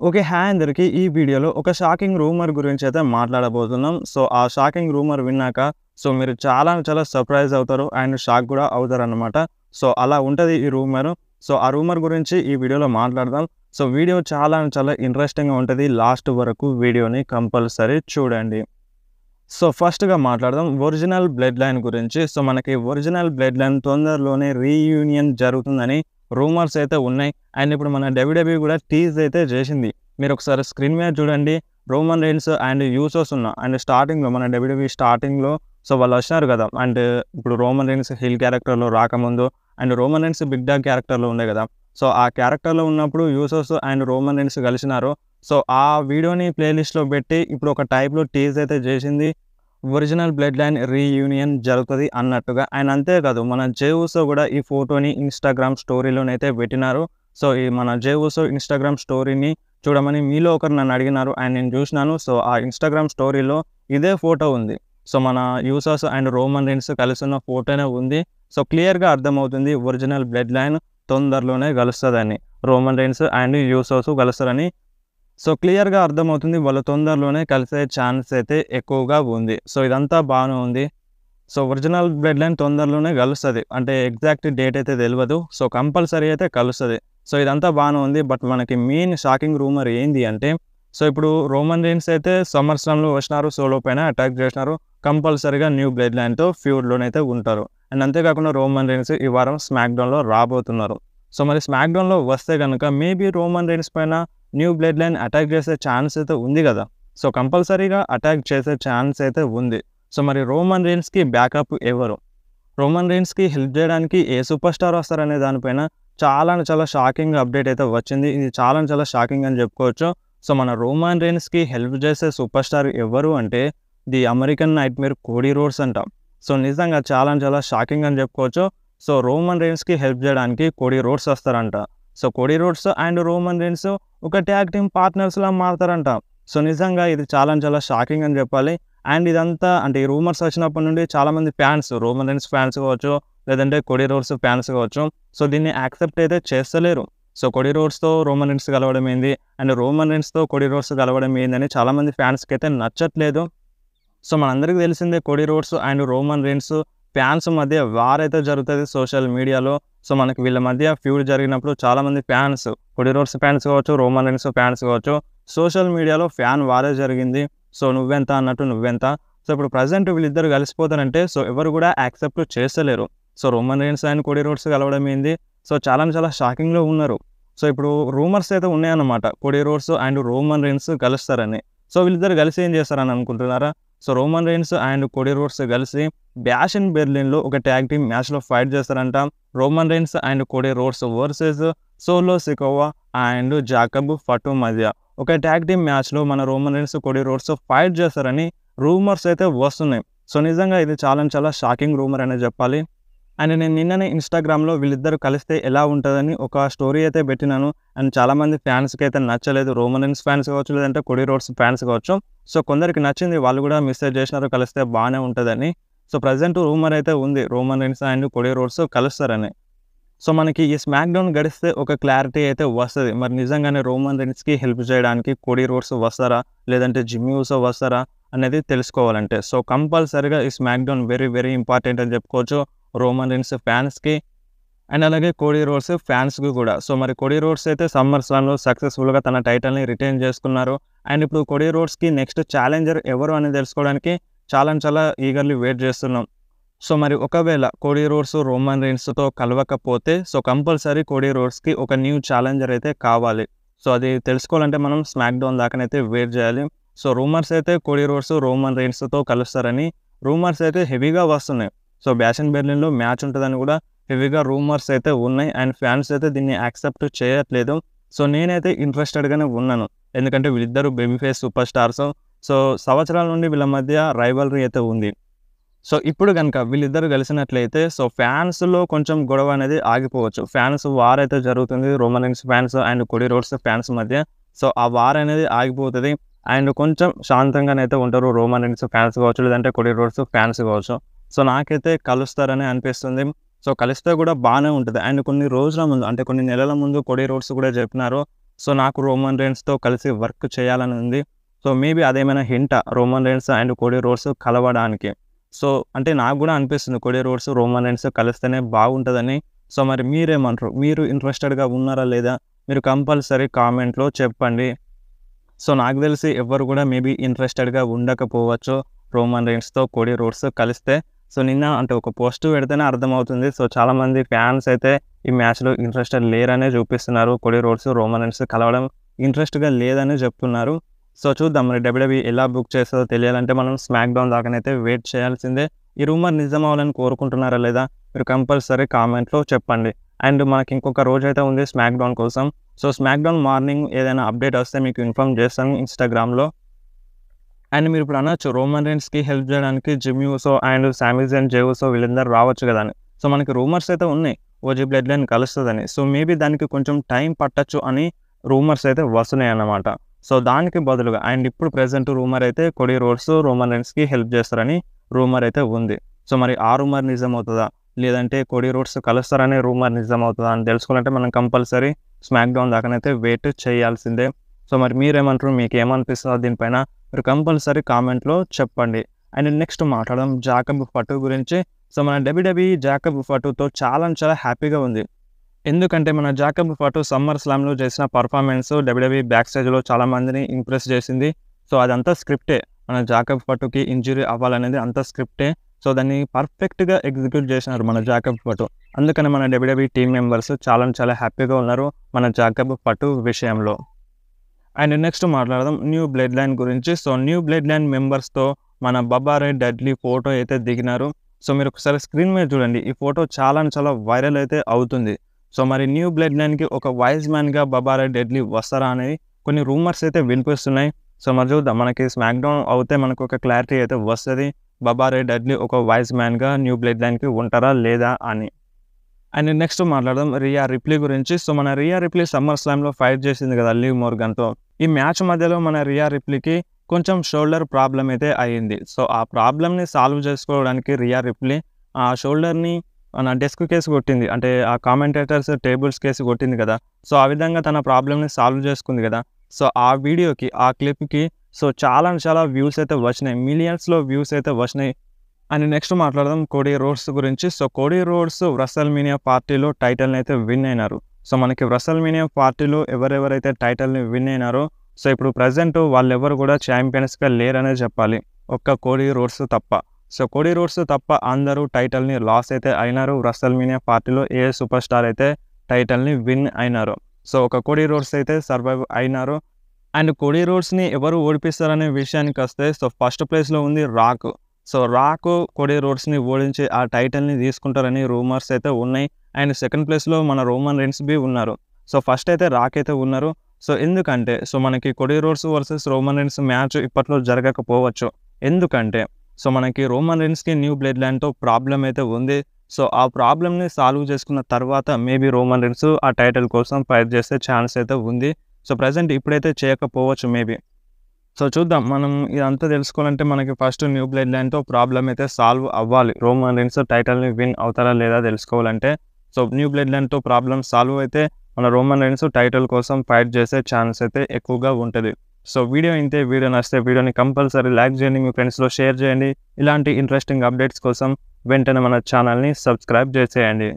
Okay. Hi అందరికి. ఈ వీడియోలో ఒక షాకింగ్ రూమర్ గురించైతే మాట్లాడబోతున్నాం. సో, ఆ షాకింగ్ రూమర్ విన్నాక మీరు చాలా సర్ప్రైజ్ అవుతారు అండ్ షాక్ గూడా అవుతారనమాట. సో, అలా ఉంటది ఈ రూమరు. సో, ఆ రూమర్ గురించి ఈ వీడియోలో మాట్లాడదాం. సో, వీడియో చాలా ఇంట్రెస్టింగ్‌గా ఉంటది. లాస్ట్ వరకు వీడియోని కంపల్సరీ చూడండి. సో, ఫస్ట్‌గా మాట్లాడదాం ఒరిజినల్ బ్లడ్ లైన్ గురించి. సో, మనకి ఒరిజినల్ బ్లడ్ లైన్ తొందరలోనే రీయూనియన్ జరుగుతుందని రూమర్స్ అయితే ఉన్నాయి. అండ్ ఇప్పుడు మన డబ్ల్యూడబ్ల్యూఈ కూడా టీజ్ అయితే చేసింది. మీరొకసారి స్క్రీన్ మీద చూడండి. Roman Reigns and Usos and స్టార్టింగ్‌లో మన డబ్ల్యూడబ్ల్యూఈ స్టార్టింగ్‌లో వాళ్ళొచ్చినారు కదా! అండ్ ఇప్పుడు రోమన్ రైన్స్ హిల్ క్యారెక్టర్‌లో రాకముందు and Roman Reigns big dog క్యారెక్టర్‌లో ఉండే కదా! సో, ఆ క్యారెక్టర్‌లో ఉన్నప్పుడు యూసోస్ అండ్ రోమన్ రైన్స్ కలిసినారు. సో, ఆ వీడియోని ప్లే లిస్ట్‌లో పెట్టి ఇప్పుడు ఒక టైప్‌లో టీజ్ అయితే చేసింది. ఒరిజినల్ బ్లడ్ లైన్ రీయూనియన్ జరుగుతది అన్నట్టుగా. అండ్ అంతే కాదు మన జే ఊసో కూడా ఈ ఫోటోని ఇన్‌స్టాగ్రామ్ స్టోరీలోనైతే పెట్టినారు. సో, ఈ మన జే ఊసో ఇన్‌స్టాగ్రామ్ స్టోరీని చూడమని మీలో ఒకరు నన్ను అడిగినారు అండ్ నేను చూసినాను. సో, ఆ ఇన్‌స్టాగ్రామ్ స్టోరీలో ఇదే ఫోటో ఉంది. సో, మన యూసోస్ అండ్ రోమన్ రైన్స్ కలిసున్న ఫోటోనే ఉంది. సో, క్లియర్‌గా అర్థమవుతుంది ఒరిజినల్ బ్లడ్ లైన్ తొందరలోనే కలుస్తదని. రోమన్ రైన్స్ అండ్ యూసోస్ కలుస్తారని. సో, క్లియర్‌గా అర్థమవుతుంది. వాళ్ళు తొందరలోనే కలిసే ఛాన్స్ అయితే ఎక్కువగా ఉంది. సో, ఇదంతా బానే ఉంది. సో, ఒరిజినల్ బ్లడ్ లైన్ తొందరలోనే కలుస్తది. అంటే ఎగ్జాక్ట్ డేట్ అయితే తెలవదు. సో, కంపల్సరీ అయితే కలుస్తది. సో, ఇదంతా బానే ఉంది. బట్ మనకి మెయిన్ షాకింగ్ రూమర్ ఏంది అంటే, సో, ఇప్పుడు రోమన్ రైన్స్ అయితే సమ్మర్‌స్లామ్‌లో వచ్చినారు. సోలో పైన అటాక్ చేసినారు. కంపల్సరీగా న్యూ బ్లడ్ లైన్‌తో ఫ్యూడ్‌లోనైతే ఉంటారు. అండ్ అంతేకాకుండా రోమన్ రైన్స్ ఈ వారం స్మాక్ డౌన్‌లో రాబోతున్నారు. సో, మరి స్మాక్ డౌన్‌లో వస్తే గనుక మేబీ రోమన్ రైన్స్ పైన న్యూ బ్లడ్ లైన్ అటాక్ చేసే ఛాన్స్ అయితే ఉంది గదా! సో, కంపల్సరీగా అటాక్ చేసే ఛాన్స్ అయితే ఉంది. సో, మరి రోమన్ రైన్స్‌కి బ్యాకప్ ఎవరు? రోమన్ రైన్స్‌కి హెల్ప్ జేయడానికి ఏ సూపర్ స్టార్ వస్తారనే దానిపైన చాలా షాకింగ్ అప్డేట్ అయితే వచ్చింది. ఇది చాలా షాకింగ్ అని జెప్పుకోవచ్చు. సో, మన రోమన్ రైన్స్‌కి హెల్ప్ చేసే సూపర్ స్టార్ ఎవరు అంటే, the American Nightmare Cody Rhodes అంట. సో, నిజంగా చాలా షాకింగ్ అని జెప్పుకోవచ్చు. సో, రోమన్ రైన్స్‌కి హెల్ప్ జేయడానికి కోడీ రోడ్స్ వస్తారంట. So, Cody Rhodes and Roman Reigns ఒక ట్యాగ్ టీమ్ పార్ట్నర్స్‌లా మారతారంట. సో, నిజంగా ఇది చాలా షాకింగ్ అని జెప్పాలి. అండ్ ఇదంతా అంటే ఈ రూమర్స్ వచ్చినప్పటి నుండి చాలామంది ఫ్యాన్స్ రోమన్ రైన్స్ ఫ్యాన్స్ కావచ్చు, లేదంటే కోడీ రోడ్స్ ఫ్యాన్స్ కావచ్చు. సో, దీన్ని యాక్సెప్ట్ అయితే చేస్తలేరు. సో, కోడీ రోడ్స్‌తో రోమన్ రైన్స్ కలవడం ఏంది? అండ్ రోమన్ రైన్స్‌తో కోడీ రోడ్స్ కలవడం ఏందని చాలామంది ఫ్యాన్స్‌కైతే నచ్చట్లేదు. సో, మనందరికీ తెలిసిందే Cody Rhodes and Roman rains fans మధ్య వార్ అయితే జరుగుతది సోషల్ మీడియాలో. సో, మనకి వీళ్ళ మధ్య ఫ్యూడ్ జరిగినప్పుడు చాలామంది ఫ్యాన్స్ కోడీ రోడ్స్ ఫ్యాన్స్ కావచ్చు, రోమన్ రైన్స్ ఫ్యాన్స్ కావచ్చు, సోషల్ మీడియాలో ఫ్యాన్ వారే జరిగింది. సో, నువ్వెంత అన్నట్టు నువ్వెంత. సో, ఇప్పుడు ప్రెజెంట్ వీళ్ళిద్దరు కలిసిపోతారంటే సో, ఎవరు కూడా యాక్సెప్ట్ చేస్తలేరు. So, Roman Reigns and Cody roads కలవడం ఏంది? సో, చాలా షాకింగ్‌లో ఉన్నారు. సో, ఇప్పుడు రూమర్స్ అయితే ఉన్నాయన్నమాట. Cody Rhodes and Roman Reigns కలుస్తారని. సో, వీళ్ళిద్దరు కలిసి ఏం చేస్తారని అనుకుంటున్నారా? So, Roman Reigns and Cody Rhodes కలిసి బ్యాష్ ఇన్ బెర్లిన్‌లో ఒక ట్యాగ్ టీమ్ మ్యాచ్‌లో ఫైట్ చేస్తారంట. Roman Reigns and Cody Rhodes versus Solo Sikoa and Jacob Fatu మధ్య ఒక ట్యాగ్ టీమ్ మ్యాచ్‌లో మన Roman Reigns, Cody Rhodes fight చేస్తారని రూమర్స్ అయితే వస్తున్నాయి. సో, నిజంగా ఇది చాలా షాకింగ్ రూమర్ అనే చెప్పాలి. అండ్ నేను నిన్ననే ఇన్‌స్టాగ్రామ్‌లో వీళ్ళిద్దరూ కలిస్తే ఎలా ఉంటదని ఒక స్టోరీ అయితే పెట్టినాను. అండ్ చాలామంది ఫ్యాన్స్‌కి అయితే నచ్చలేదు. రోమన్ రైన్స్ ఫ్యాన్స్ కావచ్చు, లేదంటే కోడీ రోడ్స్ ఫ్యాన్స్ కావచ్చు. సో, కొందరికి నచ్చింది. వాళ్ళు కూడా మెసేజ్ చేసినారు కలిస్తే బానే ఉంటదని. సో, ప్రెజెంట్ రూమర్ అయితే ఉంది. Roman Reigns and Cody Rhodes కలుస్తారని. సో, మనకి ఈ స్మాక్ డౌన్ గడిస్తే ఒక క్లారిటీ అయితే వస్తది. మరి నిజంగానే రోమన్ రైన్స్‌కి హెల్ప్ చేయడానికి కోడీ రోడ్స్ వస్తారా? లేదంటే జిమ్మీ ఊసో వస్తారా? అనేది తెలుసుకోవాలంటే. సో, కంపల్సరీగా ఈ స్మాక్ డౌన్ వెరీ ఇంపార్టెంట్ అని చెప్పుకోవచ్చు. రోమన్ రైన్స్ ఫ్యాన్స్‌కి అండ్ అలాగే కోడీ రోడ్స్ ఫ్యాన్స్‌కి కూడా. సో, మరి కోడీ రోడ్స్ అయితే సమ్మర్‌స్లామ్‌లో సక్సెస్‌ఫుల్‌గా తన టైటిల్‌ని రిటైన్ చేసుకున్నారు. అండ్ ఇప్పుడు కోడీ రోడ్స్‌కి నెక్స్ట్ ఛాలెంజర్ ఎవరు అని తెలుసుకోవడానికి చాలా ఈగర్‌లీ వెయిట్ చేస్తున్నాం. సో, మరి ఒకవేళ కోడీ రోడ్స్ రోమన్ రైన్స్‌తో కలవకపోతే సో, కంపల్సరీ కోడీ రోడ్స్‌కి ఒక న్యూ ఛాలెంజర్ అయితే కావాలి. సో, అది తెలుసుకోవాలంటే మనం స్మాక్ డౌన్ దాకానైతే వెయిట్ చేయాలి. సో, రూమర్స్ అయితే కోడీ రోడ్స్ రోమన్ రైన్స్‌తో కలుస్తారని రూమర్స్ అయితే హెవీగా వస్తున్నాయి. సో, బ్యాష్ ఇన్ బెర్లిన్‌లో మ్యాచ్ ఉంటదని కూడా హెవీగా రూమర్స్ అయితే ఉన్నాయి. అండ్ ఫ్యాన్స్ అయితే దీన్ని యాక్సెప్ట్ చేయట్లేదు. సో, నేనైతే ఇంట్రెస్టెడ్‌గానే ఉన్నాను. ఎందుకంటే వీళ్ళిద్దరూ baby face super stars. So, సంవత్సరాల నుండి వీళ్ళ మధ్య రైవల్రీ అయితే ఉంది. సో, ఇప్పుడు గనుక వీళ్ళిద్దరూ కలిసినట్లయితే సో, ఫ్యాన్స్‌లో కొంచెం గొడవ అనేది ఆగిపోవచ్చు. ఫ్యాన్స్ వార్ అయితే జరుగుతుంది. Roman Reigns fans and Cody roads fans మధ్య. సో, ఆ వార్ అనేది ఆగిపోతది. అండ్ కొంచెం శాంతంగానైతే ఉంటారు రోమన్ రైన్స్ ఫ్యాన్స్ కావచ్చు, లేదంటే కోడీ రోడ్స్ ఫ్యాన్స్ కావచ్చు. సో, నాకైతే కలుస్తారని అనిపిస్తుంది. సో, కలిస్తే కూడా బానే ఉంటది. అండ్ కొన్ని రోజుల ముందు అంటే కొన్ని నెలల ముందు కోడీ రోడ్స్ కూడా చెప్పినారు. సో నాకు రోమన్ రైన్స్‌తో కలిసి వర్క్ చేయాలని ఉంది. సో మేబీ అదేమైనా హింటా Roman Reigns and Cody Rhodes కలవడానికి? సో అంటే నాకు గూడా అనిపిస్తుంది కోడీ రోడ్స్, రోమన్ రైన్స్ కలిస్తేనే బాగుంటదని. సో మరి మీరేమంటారు? మీరు ఇంట్రెస్టెడ్‌గా ఉన్నారా లేదా? మీరు కంపల్సరీ కామెంట్‌లో చెప్పండి. సో నాకు తెలిసి ఎవ్వరు కూడా మేబీ ఇంట్రెస్టెడ్‌గా ఉండకపోవచ్చు రోమన్ రైన్స్‌తో కోడీ రోడ్స్ కలిస్తే. సో నిన్న అంటే ఒక పోస్ట్ పెడితేనే అర్థమవుతుంది. సో చాలామంది ఫ్యాన్స్ అయితే ఈ మ్యాచ్‌లో ఇంట్రెస్టెడ్ లేరనే చూపిస్తున్నారు. కోడీ రోడ్స్, రోమన్ రైన్స్ కలవడం ఇంట్రెస్ట్‌గా లేదని చెప్తున్నారు. సో చూద్దాం మరి డబ్ల్యూడబ్ల్యూఈ ఎలా బుక్ చేస్తుందో తెలియాలంటే మనం స్మాక్ డౌన్ దాకానైతే వెయిట్ చేయాల్సిందే. ఈ రూమర్ నిజం అవ్వాలని కోరుకుంటున్నారా లేదా? మీరు కంపల్సరీ కామెంట్‌లో చెప్పండి. అండ్ మనకి ఇంకొక రోజైతే ఉంది స్మాక్ డౌన్ కోసం. సో స్మాక్ డౌన్ మార్నింగ్ ఏదైనా అప్డేట్ వస్తే మీకు ఇన్ఫార్మ్ చేస్తాను ఇన్‌స్టాగ్రామ్‌లో. అండ్ మీరు ఇప్పుడు అనొచ్చు రోమన్ రైన్స్‌కి హెల్ప్ చేయడానికి జిమ్ యూసో అండ్ సామీ జైన్, జే యూసో వీళ్ళందరూ రావచ్చు కదా అని. సో మనకి రూమర్స్ అయితే ఉన్నాయి ఓజీ బ్లడ్ లైన్ కలుస్తదని. సో మేబీ దానికి కొంచెం టైం పట్టొచ్చు అని రూమర్స్ అయితే వస్తున్నాయన్నమాట. సో దానికి బదులుగా అండ్ ఇప్పుడు ప్రెజెంట్ రూమర్ అయితే కోడీ రోడ్స్, రోమన్ రైన్స్‌కి హెల్ప్ చేస్తారని రూమర్ అయితే ఉంది. సో మరి ఆ రూమర్ నిజమవుతదా? లేదంటే కోడీ రోడ్స్ కలుస్తారనే రూమర్ నిజమవుతదా అని తెలుసుకోవాలంటే మనం కంపల్సరీ స్మాక్ డౌన్ దాకానైతే వెయిట్ చేయాల్సిందే. సో మరి మీరేమంటారు? మీకేమనిపిస్తుందో దీనిపైన మీరు కంపల్సరీ కామెంట్‌లో చెప్పండి. అండ్ నెక్స్ట్ మాట్లాడదాం జాకబ్ ఫటు గురించి. సో మన డబ్ల్యూడబ్ల్యూఈ జాకబ్ ఫటుతో చాలా హ్యాపీగా ఉంది. ఎందుకంటే మన జాకబ్ ఫటు సమ్మర్ స్లామ్‌లో చేసిన పర్ఫార్మెన్స్ డబ్ల్యూడబ్ల్యూఈ బ్యాక్ స్టేజ్‌లో చాలామందిని ఇంప్రెస్ చేసింది. సో అదంతా స్క్రిప్టే. మన జాకబ్ ఫటుకి ఇంజ్యూరీ అవ్వాలనేది అంతా స్క్రిప్టే. సో దాన్ని పర్ఫెక్ట్‌గా ఎగ్జిక్యూట్ చేసినారు మన జాకబ్ ఫటు. అందుకని మన డబ్ల్యూడబ్ల్యూఈ టీమ్ మెంబర్స్ చాలా హ్యాపీగా ఉన్నారు మన జాకబ్ ఫటు విషయంలో. అండ్ నెక్స్ట్ మాట్లాడదాం న్యూ బ్లడ్ లైన్ గురించి. సో న్యూ బ్లడ్ లైన్ మెంబర్స్‌తో మన బబ్బా రే డడ్లీ ఫోటో అయితే దిగినారు. సో మీరు ఒకసారి స్క్రీన్ మీద చూడండి. ఈ ఫోటో చాలా వైరల్ అయితే అవుతుంది. సో మరి న్యూ బ్లడ్ లైన్‌కి ఒక వైస్ మ్యాన్‌గా బబ్బా రే డడ్లీ వస్తారా అనేది కొన్ని రూమర్స్ అయితే వినిపిస్తున్నాయి. సో మరి చూద్దాం. మనకి స్మాక్ డౌన్ అవుతే మనకు ఒక క్లారిటీ అయితే వస్తది. బబ్బా రే డడ్లీ ఒక వైస్ మ్యాన్‌గా న్యూ బ్లడ్ లైన్‌కి ఉంటారా లేదా అని. అండ్ నెక్స్ట్ మాట్లాడదాం రియా రిప్లీ గురించి. సో మన రియా రిప్లీ సమ్మర్ స్లామ్‌లో ఫైట్ చేసింది కదా లివ్ మోర్గాన్‌తో. ఈ మ్యాచ్ మధ్యలో మన రియా రిప్లీకి కొంచెం షోల్డర్ ప్రాబ్లమ్ అయితే అయింది. సో ఆ ప్రాబ్లమ్‌ని సాల్వ్ చేసుకోవడానికి రియా రిప్లీ ఆ షోల్డర్‌ని మన డెస్క్ కేసి కొట్టింది. అంటే ఆ కామెంటేటర్స్ టేబుల్స్ కేసి కొట్టింది కదా! సో ఆ విధంగా తన ప్రాబ్లమ్‌ని సాల్వ్ చేసుకుంది కదా! సో ఆ వీడియోకి, ఆ క్లిప్‌కి సో చాలా వ్యూస్ అయితే వచ్చినాయి. మిలియన్స్‌లో వ్యూస్ అయితే వచ్చినాయి. అండ్ నెక్స్ట్ మాట్లాడదాం కోడీ రోడ్స్ గురించి. సో కోడీ రోడ్స్ వ్రెసల్‌మేనియా పార్టీలో టైటిల్‌ని అయితే విన్ అయినారు. సో మనకి వ్రెసల్‌మేనియా పార్టీలో ఎవరెవరైతే టైటిల్‌ని విన్ అయినారో సో ఇప్పుడు ప్రెజెంట్ వాళ్ళెవరు కూడా ఛాంపియన్స్‌గా లేరనే చెప్పాలి. ఒక్క కోడీ రోడ్స్ తప్ప. సో కోడీ రోడ్స్ తప్ప అందరూ టైటిల్‌ని లాస్ అయితే అయినారు. వ్రెసల్‌మేనియా పార్టీలో ఏ సూపర్ స్టార్ అయితే టైటిల్‌ని విన్ అయినారో. సో ఒక కోడీ రోడ్స్ అయితే సర్వైవ్ అయినారు. అండ్ కోడీ రోడ్స్‌ని ఎవరు ఓడిపిస్తారనే విషయానికొస్తే సో ఫస్ట్ ప్లేస్‌లో ఉంది రాక్. సో రాక్ కోడీ రోడ్స్‌ని ఓడించి ఆ టైటిల్‌ని తీసుకుంటారని రూమర్స్ అయితే ఉన్నాయి. అండ్ సెకండ్ ప్లేస్‌లో మన రోమన్ రైన్స్ ఉన్నారు. సో ఫస్ట్ అయితే రాక్ అయితే ఉన్నారు. సో ఎందుకంటే సో మనకి Cody Rhodes versus Roman Reigns match ఇప్పట్లో జరగకపోవచ్చు. ఎందుకంటే సో మనకి రోమన్ రైన్స్‌కి న్యూ బ్లడ్ లైన్‌తో ప్రాబ్లమ్ అయితే ఉంది. సో ఆ ప్రాబ్లమ్‌ని సాల్వ్ చేసుకున్న తర్వాత మేబీ రోమన్ రైన్స్ ఆ టైటిల్ కోసం ఫైట్ చేసే ఛాన్స్ అయితే ఉంది. సో ప్రెజెంట్ ఇప్పుడైతే చేయకపోవచ్చు మేబీ. సో చూద్దాం. మనం ఇదంతా తెలుసుకోవాలంటే మనకి ఫస్ట్ న్యూ బ్లడ్ లైన్‌తో ప్రాబ్లమ్ అయితే సాల్వ్ అవ్వాలి. రోమన్ రైన్స్ టైటిల్‌ని విన్ అవుతారా లేదా తెలుసుకోవాలంటే. సో న్యూ బ్లడ్ లైన్‌తో ప్రాబ్లమ్ సాల్వ్ అయితే మన రోమన్ రైన్స్ టైటిల్ కోసం ఫైట్ చేసే ఛాన్స్ అయితే ఎక్కువగా ఉంటది. సో వీడియో ఇంతే. వీడియో నచ్చితే వీడియోని కంపల్సరీ లైక్ చేయండి. మీ ఫ్రెండ్స్‌లో షేర్ చేయండి. ఇలాంటి ఇంట్రెస్టింగ్ అప్డేట్స్ కోసం వెంటనే మన ఛానల్‌ని సబ్స్క్రైబ్ చేసేయండి.